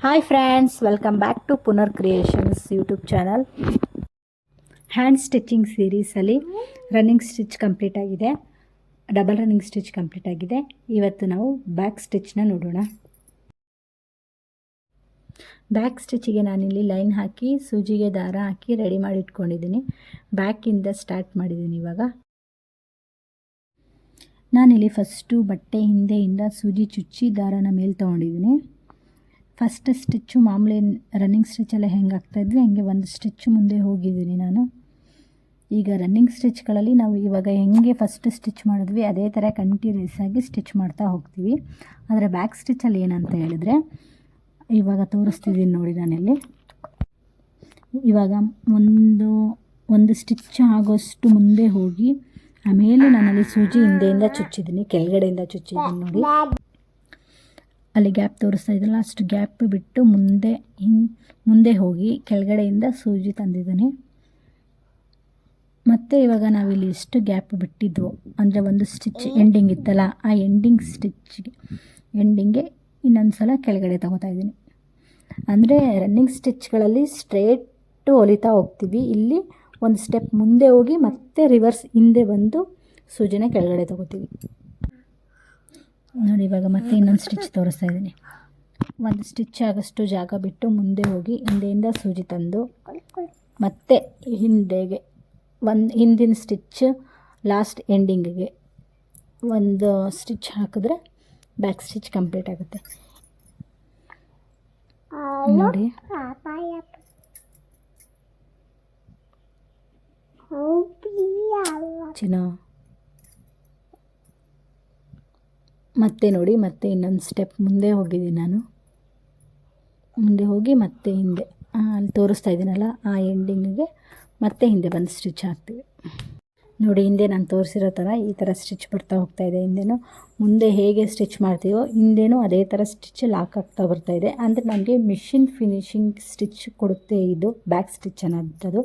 Hi friends, welcome back to Punar creations YouTube channel. Hand stitching ಸೀರೀಸಲ್ಲಿ running stitch complete ಆಗಿದೆ, double running stitch complete ಆಗಿದೆ. ಇವತ್ತು ನಾವು back ಸ್ಟಿಚ್ನ ನೋಡೋಣ. ಬ್ಯಾಕ್ ಸ್ಟಿಚಿಗೆ ನಾನಿಲ್ಲಿ ಲೈನ್ ಹಾಕಿ ಸೂಜಿಗೆ ದಾರ ಹಾಕಿ ರೆಡಿ ಮಾಡಿ ಇಟ್ಕೊಂಡಿದ್ದೀನಿ. ಬ್ಯಾಕಿಂದ ಸ್ಟಾರ್ಟ್ ಮಾಡಿದ್ದೀನಿ. ಇವಾಗ ನಾನಿಲ್ಲಿ ಫಸ್ಟು ಬಟ್ಟೆ ಹಿಂದೆಯಿಂದ ಸೂಜಿ ಚುಚ್ಚಿ ದಾರನ ಮೇಲೆ ತೊಗೊಂಡಿದ್ದೀನಿ. ಫಸ್ಟ್ ಸ್ಟಿಚ್ಚು ಮಾಮೂಲಿ ರನ್ನಿಂಗ್ ಸ್ಟಿಚ್ಚೆಲ್ಲ ಹೆಂಗೆ ಆಗ್ತಾಯಿದ್ವಿ ಹಂಗೆ ಒಂದು ಸ್ಟಿಚ್ ಮುಂದೆ ಹೋಗಿದ್ದೀನಿ ನಾನು. ಈಗ ರನ್ನಿಂಗ್ ಸ್ಟಿಚ್ಗಳಲ್ಲಿ ನಾವು ಇವಾಗ ಹೆಂಗೆ ಫಸ್ಟ್ ಸ್ಟಿಚ್ ಮಾಡಿದ್ವಿ ಅದೇ ಥರ ಕಂಟಿನ್ಯೂಸ್ ಆಗಿ ಸ್ಟಿಚ್ ಮಾಡ್ತಾ ಹೋಗ್ತೀವಿ. ಆದರೆ ಬ್ಯಾಕ್ ಸ್ಟಿಚ್ಚಲ್ಲಿ ಏನಂತ ಹೇಳಿದ್ರೆ, ಇವಾಗ ತೋರಿಸ್ತಿದ್ದೀನಿ ನೋಡಿ ನಾನಿಲ್ಲಿ. ಇವಾಗ ಒಂದು ಸ್ಟಿಚ್ ಆಗೋಷ್ಟು ಮುಂದೆ ಹೋಗಿ ಆಮೇಲೆ ನಾನಲ್ಲಿ ಸೂಜಿ ಹಿಂದೆಯಿಂದ ಚುಚ್ಚಿದ್ದೀನಿ, ಕೆಳಗಡೆಯಿಂದ ಚುಚ್ಚಿದ್ದೀನಿ ನೋಡಿ. ಅಲ್ಲಿ ಗ್ಯಾಪ್ ತೋರಿಸ್ತಾ ಇದ್ದಲ್ಲ, ಅಷ್ಟು ಗ್ಯಾಪ್ ಬಿಟ್ಟು ಮುಂದೆ ಹೋಗಿ ಕೆಳಗಡೆಯಿಂದ ಸೂಜಿ ತಂದಿದ್ದೀನಿ. ಮತ್ತು ಇವಾಗ ನಾವಿಲ್ಲಿ ಎಷ್ಟು ಗ್ಯಾಪ್ ಬಿಟ್ಟಿದ್ವು ಅಂದರೆ ಒಂದು ಸ್ಟಿಚ್ ಎಂಡಿಂಗ್ ಇತ್ತಲ್ಲ, ಆ ಎಂಡಿಂಗ್ಗೆ ಇನ್ನೊಂದು ಸಲ ಕೆಳಗಡೆ ತಗೋತಾ ಇದ್ದೀನಿ. ಅಂದರೆ ರನ್ನಿಂಗ್ ಸ್ಟಿಚ್ಗಳಲ್ಲಿ ಸ್ಟ್ರೇಟು ಹೊಲಿತಾ ಹೋಗ್ತೀವಿ. ಇಲ್ಲಿ ಒಂದು ಸ್ಟೆಪ್ ಮುಂದೆ ಹೋಗಿ ಮತ್ತೆ ರಿವರ್ಸ್ ಹಿಂದೆ ಬಂದು ಸೂಜಿನ ಕೆಳಗಡೆ ತಗೋತೀವಿ ನೋಡಿ. ಇವಾಗ ಮತ್ತೆ ಇನ್ನೊಂದು ಸ್ಟಿಚ್ ತೋರಿಸ್ತಾ ಇದ್ದೀನಿ. ಒಂದು ಸ್ಟಿಚ್ ಆಗೋಷ್ಟು ಜಾಗ ಬಿಟ್ಟು ಮುಂದೆ ಹೋಗಿ ಹಿಂದೆಯಿಂದ ಸೂಜಿ ತಂದು ಮತ್ತೆ ಹಿಂದೆಗೆ ಹಿಂದಿನ ಸ್ಟಿಚ್ ಲಾಸ್ಟ್ ಎಂಡಿಂಗಿಗೆ ಒಂದು ಸ್ಟಿಚ್ ಹಾಕಿದ್ರೆ ಬ್ಯಾಕ್ ಸ್ಟಿಚ್ ಕಂಪ್ಲೀಟ್ ಆಗುತ್ತೆ ನೋಡಿ. ಮತ್ತೆ ನೋಡಿ, ಮತ್ತೆ ಇನ್ನೊಂದು ಸ್ಟೆಪ್ ಮುಂದೆ ಹೋಗಿದ್ದೀನಿ ನಾನು. ಮುಂದೆ ಹೋಗಿ ಮತ್ತೆ ಹಿಂದೆ ಅಲ್ಲಿ ತೋರಿಸ್ತಾ ಇದ್ದೀನಲ್ಲ ಆ ಎಂಡಿಂಗಿಗೆ ಮತ್ತೆ ಹಿಂದೆ ಬಂದು ಸ್ಟಿಚ್ ಹಾಕ್ತೀವಿ ನೋಡಿ. ಹಿಂದೆ ನಾನು ತೋರಿಸಿರೋ ಥರ ಈ ಥರ ಸ್ಟಿಚ್ ಬರ್ತಾ ಹೋಗ್ತಾ ಇದೆ. ಹಿಂದೆನೂ ಮುಂದೆ ಹೇಗೆ ಸ್ಟಿಚ್ ಮಾಡ್ತೀವೋ ಹಿಂದೆನೂ ಅದೇ ಥರ ಸ್ಟಿಚ್ ಲಾಕ್ ಆಗ್ತಾ ಬರ್ತಾ ಇದೆ. ಅಂದರೆ ನಮಗೆ ಮಿಷಿನ್ ಫಿನಿಶಿಂಗ್ ಸ್ಟಿಚ್ ಕೊಡುತ್ತೆ ಇದು ಬ್ಯಾಕ್ ಸ್ಟಿಚ್ ಅನ್ನೋದು.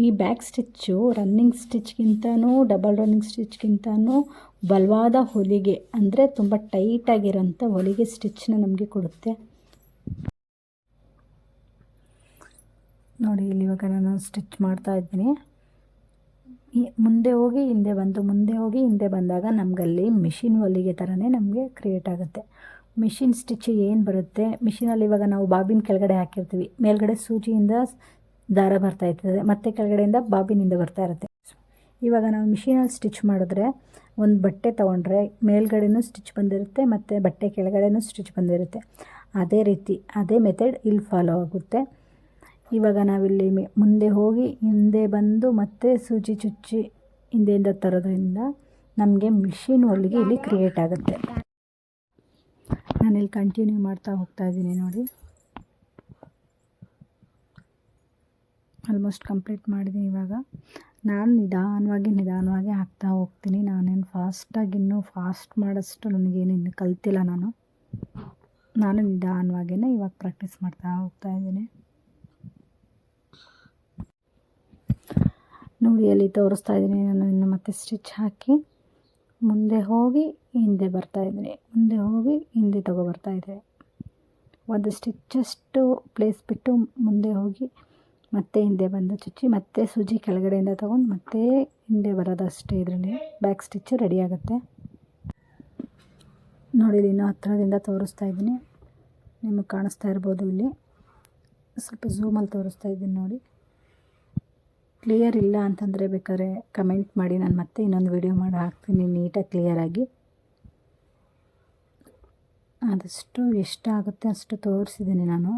ಈ ಬ್ಯಾಕ್ ಸ್ಟಿಚ್ಚು ರನ್ನಿಂಗ್ ಸ್ಟಿಚ್ಗಿಂತನೂ ಡಬಲ್ ರನ್ನಿಂಗ್ ಸ್ಟಿಚ್ಗಿಂತನೂ ಬಲವಾದ ಹೊಲಿಗೆ, ಅಂದರೆ ತುಂಬ ಟೈಟಾಗಿರೋಂಥ ಹೊಲಿಗೆ ಸ್ಟಿಚ್ನ ನಮಗೆ ಕೊಡುತ್ತೆ ನೋಡಿ. ಇಲ್ಲಿ ಇವಾಗ ನಾನು ಸ್ಟಿಚ್ ಮಾಡ್ತಾ ಇದ್ದೀನಿ. ಮುಂದೆ ಹೋಗಿ ಹಿಂದೆ ಬಂದು ಮುಂದೆ ಹೋಗಿ ಹಿಂದೆ ಬಂದಾಗ ನಮಗಲ್ಲಿ ಮಿಷಿನ್ ಹೊಲಿಗೆ ಥರನೇ ನಮಗೆ ಕ್ರಿಯೇಟ್ ಆಗುತ್ತೆ. ಮಿಷಿನ್ ಸ್ಟಿಚ್ ಏನು ಬರುತ್ತೆ, ಮಿಷಿನಲ್ಲಿ ಇವಾಗ ನಾವು ಬಾಬಿನ್ ಕೆಳಗಡೆ ಹಾಕಿರ್ತೀವಿ, ಮೇಲ್ಗಡೆ ಸೂಜಿಯಿಂದ ದಾರ ಬರ್ತಾ ಇರ್ತದೆ, ಮತ್ತು ಕೆಳಗಡೆಯಿಂದ ಬಾಬಿನಿಂದ ಬರ್ತಾ ಇರುತ್ತೆ. ಇವಾಗ ನಾವು ಮಿಷಿನಲ್ಲಿ ಸ್ಟಿಚ್ ಮಾಡಿದ್ರೆ ಒಂದು ಬಟ್ಟೆ ತೊಗೊಂಡ್ರೆ ಮೇಲ್ಗಡೆನೂ ಸ್ಟಿಚ್ ಬಂದಿರುತ್ತೆ ಮತ್ತು ಬಟ್ಟೆ ಕೆಳಗಡೆನೂ ಸ್ಟಿಚ್ ಬಂದಿರುತ್ತೆ. ಅದೇ ರೀತಿ ಅದೇ ಮೆಥಡ್ ಇಲ್ಲಿ ಫಾಲೋ ಆಗುತ್ತೆ. ಇವಾಗ ನಾವಿಲ್ಲಿ ಮುಂದೆ ಹೋಗಿ ಹಿಂದೆ ಬಂದು ಮತ್ತೆ ಸೂಜಿ ಚುಚ್ಚಿ ಹಿಂದೆಯಿಂದ ತರೋದ್ರಿಂದ ನಮಗೆ ಮಿಷಿನ್ ಹೊಲಿಗೆ ಇಲ್ಲಿ ಕ್ರಿಯೇಟ್ ಆಗುತ್ತೆ. ನಾನಿಲ್ಲಿ ಕಂಟಿನ್ಯೂ ಮಾಡ್ತಾ ಹೋಗ್ತಾ ಇದ್ದೀನಿ ನೋಡಿ. ಆಲ್ಮೋಸ್ಟ್ ಕಂಪ್ಲೀಟ್ ಮಾಡಿದ್ದೀನಿ. ಇವಾಗ ನಾನು ನಿಧಾನವಾಗಿ ಹಾಕ್ತಾ ಹೋಗ್ತೀನಿ. ನಾನೇನು ಇನ್ನೂ ಫಾಸ್ಟ್ ಮಾಡೋಷ್ಟು ನನಗೇನು ಇನ್ನು ಕಲ್ತಿಲ್ಲ. ನಾನು ನಿಧಾನವಾಗಿಯೇ ಇವಾಗ ಪ್ರಾಕ್ಟೀಸ್ ಮಾಡ್ತಾ ಹೋಗ್ತಾ ಇದ್ದೀನಿ ನೋಡಿ. ಅಲ್ಲಿ ತೋರಿಸ್ತಾ ಇದ್ದೀನಿ ನಾನು ಇನ್ನು ಮತ್ತೆ ಸ್ಟಿಚ್ ಹಾಕಿ ಮುಂದೆ ಹೋಗಿ ಹಿಂದೆ ಬರ್ತಾಯಿದ್ದೀನಿ, ಮುಂದೆ ಹೋಗಿ ಹಿಂದೆ ತಗೊಬರ್ತಾಯಿದ್ದೆ. ಒಂದು ಸ್ಟಿಚ್ಚಷ್ಟು ಪ್ಲೇಸ್ ಬಿಟ್ಟು ಮುಂದೆ ಹೋಗಿ ಮತ್ತೆ ಹಿಂದೆ ಬಂದು ಚುಚ್ಚಿ ಮತ್ತೆ ಸೂಜಿ ಕೆಳಗಡೆಯಿಂದ ತೊಗೊಂಡು ಮತ್ತೆ ಹಿಂದೆ ಬರೋದಷ್ಟೇ. ಇದರಲ್ಲಿ ಬ್ಯಾಕ್ ಸ್ಟಿಚ್ಚು ರೆಡಿ ಆಗುತ್ತೆ ನೋಡಿ. ಇನ್ನೂ ಹತ್ತಿರದಿಂದ ತೋರಿಸ್ತಾ ಇದ್ದೀನಿ, ನಿಮಗೆ ಕಾಣಿಸ್ತಾ ಇರ್ಬೋದು. ಇಲ್ಲಿ ಸ್ವಲ್ಪ ಝೂಮಲ್ಲಿ ತೋರಿಸ್ತಾ ಇದ್ದೀನಿ ನೋಡಿ. ಕ್ಲಿಯರ್ ಇಲ್ಲ ಅಂತಂದರೆ ಬೇಕಾದ್ರೆ ಕಮೆಂಟ್ ಮಾಡಿ, ನಾನು ಮತ್ತೆ ಇನ್ನೊಂದು ವಿಡಿಯೋ ಮಾಡಿ ಹಾಕ್ತೀನಿ ನೀಟಾಗಿ ಕ್ಲಿಯರಾಗಿ. ಆದಷ್ಟು ಎಷ್ಟಾಗುತ್ತೆ ಅಷ್ಟು ತೋರಿಸಿದ್ದೀನಿ ನಾನು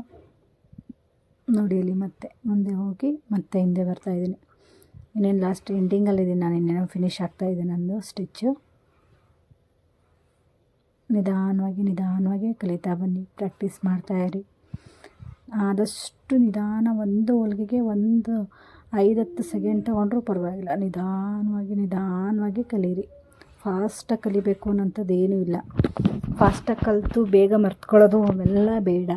ನೋಡಿ. ಇಲ್ಲಿ ಮತ್ತೆ ಮುಂದೆ ಹೋಗಿ ಮತ್ತೆ ಹಿಂದೆ ಬರ್ತಾಯಿದ್ದೀನಿ. ಇನ್ನೇನು ಲಾಸ್ಟ್ ಎಂಡಿಂಗಲ್ಲಿದ್ದೀನಿ ನಾನು, ಇನ್ನೇನೋ ಫಿನಿಶ್ ಆಗ್ತಾಯಿದೆ ನಂದು ಸ್ಟಿಚ್ಚು. ನಿಧಾನವಾಗಿ ಕಲಿತಾ ಬನ್ನಿ, ಪ್ರಾಕ್ಟೀಸ್ ಮಾಡ್ತಾಯಿರಿ. ಆದಷ್ಟು ನಿಧಾನ, ಒಂದು ಹೊಲಿಗೆಗೆ ಒಂದು 5-10 ಸೆಕೆಂಡ್ ತೊಗೊಂಡ್ರೂ ಪರವಾಗಿಲ್ಲ. ನಿಧಾನವಾಗಿ ಕಲೀರಿ. ಫಾಸ್ಟಾಗಿ ಕಲಿಬೇಕು ಅನ್ನೋಂಥದ್ದು ಏನೂ ಇಲ್ಲ. ಫಾಸ್ಟಾಗಿ ಕಲಿತು ಬೇಗ ಮರ್ತ್ಕೊಳ್ಳೋದು ಅವೆಲ್ಲ ಬೇಡ.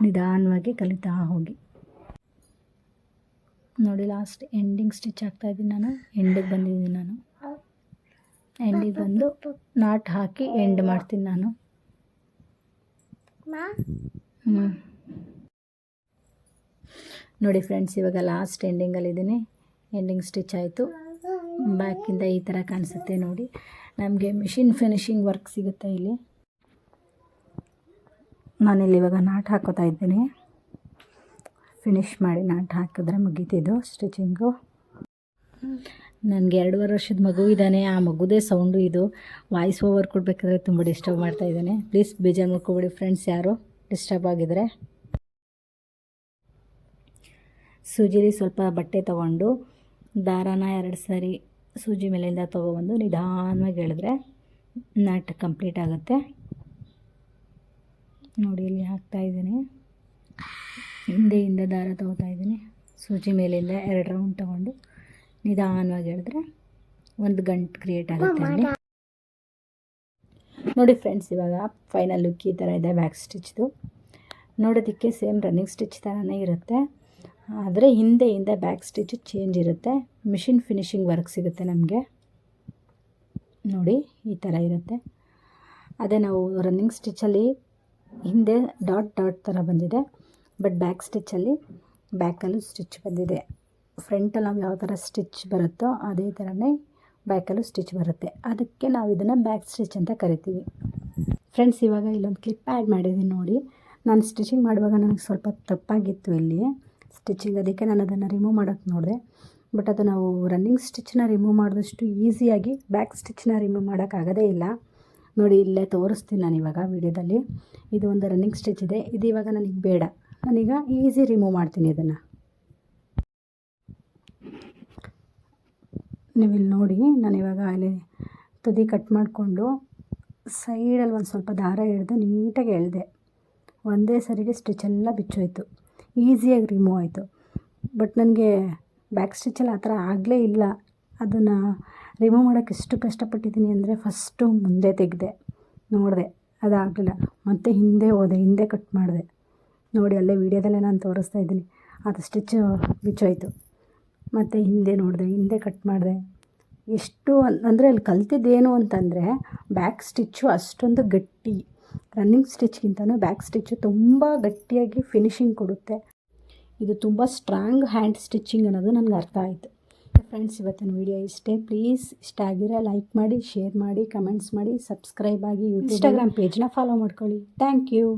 ನಿಧಾನವಾಗಿ ಕಲಿತಾ ಹೋಗಿ. ನೋಡಿ ಲಾಸ್ಟ್ ಎಂಡಿಂಗ್ ಸ್ಟಿಚ್ ಆಗ್ತಾಯಿದ್ದೀನಿ ನಾನು. ಎಂಡಿಗೆ ಬಂದಿದ್ದೀನಿ ನಾನು. ಎಂಡಿಗೆ ಬಂದು ನಾಟ್ ಹಾಕಿ ಎಂಡ್ ಮಾಡ್ತೀನಿ ನಾನು. ನೋಡಿ ಫ್ರೆಂಡ್ಸ್, ಇವಾಗ ಲಾಸ್ಟ್ ಎಂಡಿಂಗಲ್ಲಿದ್ದೀನಿ. ಎಂಡಿಂಗ್ ಸ್ಟಿಚ್ ಆಯಿತು. ಬ್ಯಾಕಿಂದ ಈ ಥರ ಕಾಣಿಸುತ್ತೆ ನೋಡಿ. ನಮಗೆ ಮಿಷಿನ್ ಫಿನಿಶಿಂಗ್ ವರ್ಕ್ ಸಿಗುತ್ತೆ ಇಲ್ಲಿ. ನಾನಿಲ್ಲಿ ಇವಾಗ ನಾಟ್ ಹಾಕೋತಾ ಇದ್ದೀನಿ. ಫಿನಿಷ್ ಮಾಡಿ ನಾಟ್ ಹಾಕಿದ್ರೆ ಮುಗೀತಿದ್ದು ಸ್ಟಿಚಿಂಗು. ನನಗೆ 2.5 ವರ್ಷದ ಮಗು ಇದ್ದಾನೆ. ಆ ಮಗುದೇ ಸೌಂಡು ಇದು. ವಾಯ್ಸ್ ಓವರ್ ಕೊಡಬೇಕಾದ್ರೆ ತುಂಬ ಡಿಸ್ಟರ್ಬ್ ಮಾಡ್ತಾಯಿದ್ದಾನೆ. ಪ್ಲೀಸ್ ಬೇಜಾರು ಮಾಡ್ಕೊಬೇಡಿ ಫ್ರೆಂಡ್ಸ್, ಯಾರು ಡಿಸ್ಟರ್ಬ್ ಆಗಿದ್ರೆ. ಸೂಜಿಲಿ ಸ್ವಲ್ಪ ಬಟ್ಟೆ ತೊಗೊಂಡು ದಾರಾನ 2 ಸಾರಿ ಸೂಜಿ ಮೇಲಿಂದ ತೊಗೊಬಂದು ನಿಧಾನವಾಗಿ ಎಳೆದ್ರೆ ನಾಟ್ ಕಂಪ್ಲೀಟ್ ಆಗುತ್ತೆ. ನೋಡಿ ಇಲ್ಲಿ ಹಾಕ್ತಾಯಿದ್ದೀನಿ. ಹಿಂದೆಯಿಂದ ದಾರ ತೊಗೋತಾ ಇದ್ದೀನಿ. ಸೂಜಿ ಮೇಲಿಂದ 2 ರೌಂಡ್ ತೊಗೊಂಡು ನಿಧಾನವಾಗಿ ಎಳೆದ್ರೆ ಒಂದು ಗಂಟು ಕ್ರಿಯೇಟ್ ಆಗುತ್ತೆ ಅಲ್ಲಿ. ನೋಡಿ ಫ್ರೆಂಡ್ಸ್, ಇವಾಗ ಫೈನಲ್ ಲುಕ್ ಈ ಥರ ಇದೆ ಬ್ಯಾಕ್ ಸ್ಟಿಚ್ದು. ನೋಡೋದಕ್ಕೆ ಸೇಮ್ ರನ್ನಿಂಗ್ ಸ್ಟಿಚ್ ಥರನೇ ಇರುತ್ತೆ, ಆದರೆ ಹಿಂದೆಯಿಂದ ಬ್ಯಾಕ್ ಸ್ಟಿಚ್ ಚೇಂಜ್ ಇರುತ್ತೆ. ಮಿಷಿನ್ ಫಿನಿಶಿಂಗ್ ವರ್ಕ್ ಸಿಗುತ್ತೆ ನಮಗೆ. ನೋಡಿ ಈ ಥರ ಇರುತ್ತೆ. ಅದೇ ನಾವು ರನ್ನಿಂಗ್ ಸ್ಟಿಚ್ಚಲ್ಲಿ ಹಿಂದೆ ಡಾಟ್ ಡಾಟ್ ಥರ ಬಂದಿದೆ, ಬಟ್ ಬ್ಯಾಕ್ ಸ್ಟಿಚ್ಚಲ್ಲಿ ಬ್ಯಾಕಲ್ಲೂ ಸ್ಟಿಚ್ ಬಂದಿದೆ. ಫ್ರಂಟಲ್ಲಿ ನಾವು ಯಾವ ಥರ ಸ್ಟಿಚ್ ಬರುತ್ತೋ ಅದೇ ಥರನೇ ಬ್ಯಾಕಲ್ಲೂ ಸ್ಟಿಚ್ ಬರುತ್ತೆ. ಅದಕ್ಕೆ ನಾವು ಇದನ್ನು ಬ್ಯಾಕ್ ಸ್ಟಿಚ್ ಅಂತ ಕರಿತೀವಿ. ಫ್ರೆಂಡ್ಸ್, ಇವಾಗ ಇಲ್ಲೊಂದು ಕ್ಲಿಪ್ ಆ್ಯಡ್ ಮಾಡಿದ್ದೀನಿ ನೋಡಿ. ನಾನು ಸ್ಟಿಚಿಂಗ್ ಮಾಡುವಾಗ ನನಗೆ ಸ್ವಲ್ಪ ತಪ್ಪಾಗಿತ್ತು ಇಲ್ಲಿ ಸ್ಟಿಚಿಂಗ್, ಅದಕ್ಕೆ ನಾನು ಅದನ್ನು ರಿಮೂವ್ ಮಾಡೋಕ್ಕೆ ನೋಡಿದೆ. ಬಟ್ ಅದು ನಾವು ರನ್ನಿಂಗ್ ಸ್ಟಿಚ್ನ ರಿಮೂವ್ ಮಾಡಿದಷ್ಟು ಈಸಿಯಾಗಿ ಬ್ಯಾಕ್ ಸ್ಟಿಚ್ನ ರಿಮೂವ್ ಮಾಡೋಕ್ಕಾಗೋದೇ ಇಲ್ಲ. ನೋಡಿ ಇಲ್ಲೇ ತೋರಿಸ್ತೀನಿ ನಾನು ಇವಾಗ ವೀಡಿಯೋದಲ್ಲಿ. ಇದು ಒಂದು ರನ್ನಿಂಗ್ ಸ್ಟಿಚ್ ಇದೆ. ಇದು ಇವಾಗ ನನಗೆ ಬೇಡ, ನಾನೀಗ ಈಸಿ ರಿಮೂವ್ ಮಾಡ್ತೀನಿ ಇದನ್ನು. ನೀವಿಲ್ಲಿ ನೋಡಿ, ನಾನಿವಾಗ ಅಲ್ಲಿ ತುದಿ ಕಟ್ ಮಾಡಿಕೊಂಡು ಸೈಡಲ್ಲಿ ಒಂದು ಸ್ವಲ್ಪ ದಾರ ಹಿಡಿದು ನೀಟಾಗಿ ಎಳೆದೆ. ಒಂದೇ ಸರಿಗೆ ಸ್ಟಿಚೆಲ್ಲ ಬಿಚ್ಚೋಯ್ತು, ಈಸಿಯಾಗಿ ರಿಮೂವ್ ಆಯಿತು. ಬಟ್ ನನಗೆ ಬ್ಯಾಕ್ ಸ್ಟಿಚಲ್ಲಿ ಆ ಥರ ಆಗಲೇ ಇಲ್ಲ. ಅದನ್ನು ರಿಮೂವ್ ಮಾಡೋಕ್ಕೆ ಎಷ್ಟು ಕಷ್ಟಪಟ್ಟಿದ್ದೀನಿ ಅಂದರೆ, ಫಸ್ಟು ಮುಂದೆ ತೆಗೆದೆ, ನೋಡಿದೆ ಅದಾಗಲಿಲ್ಲ, ಮತ್ತು ಹಿಂದೆ ಹೋದೆ, ಹಿಂದೆ ಕಟ್ ಮಾಡಿದೆ. ನೋಡಿ ಅಲ್ಲೇ ವೀಡಿಯೋದಲ್ಲೇ ನಾನು ತೋರಿಸ್ತಾ ಇದ್ದೀನಿ. ಅದು ಸ್ಟಿಚ್ಚು ಬಿಚ್ಚೋಯ್ತು. ಮತ್ತು ಹಿಂದೆ ನೋಡಿದೆ, ಹಿಂದೆ ಕಟ್ ಮಾಡಿದೆ. ಎಷ್ಟು ಅಂದರೆ ಅಲ್ಲಿ ಕಲ್ತಿದ್ದೇನು ಅಂತಂದರೆ, ಬ್ಯಾಕ್ ಸ್ಟಿಚ್ಚು ಅಷ್ಟೊಂದು ಗಟ್ಟಿ, ರನ್ನಿಂಗ್ ಸ್ಟಿಚ್ಗಿಂತನೂ ಬ್ಯಾಕ್ ಸ್ಟಿಚ್ಚು ತುಂಬ ಗಟ್ಟಿಯಾಗಿ ಫಿನಿಶಿಂಗ್ ಕೊಡುತ್ತೆ. ಇದು ತುಂಬ ಸ್ಟ್ರಾಂಗ್ ಹ್ಯಾಂಡ್ ಸ್ಟಿಚ್ಚಿಂಗ್ ಅನ್ನೋದು ನನಗೆ ಅರ್ಥ ಆಯಿತು. ಫ್ರೆಂಡ್ಸ್, ಇವತ್ತಿನ ವೀಡಿಯೋ ಇಷ್ಟೇ. ಪ್ಲೀಸ್ ಇಷ್ಟ ಆಗಿದ್ರೆ ಲೈಕ್ ಮಾಡಿ, ಶೇರ್ ಮಾಡಿ, ಕಮೆಂಟ್ಸ್ ಮಾಡಿ, ಸಬ್ಸ್ಕ್ರೈಬ್ ಆಗಿ, ಇನ್ಸ್ಟಾಗ್ರಾಮ್ ಪೇಜ್ನ ಫಾಲೋ ಮಾಡ್ಕೊಳ್ಳಿ. Thank you.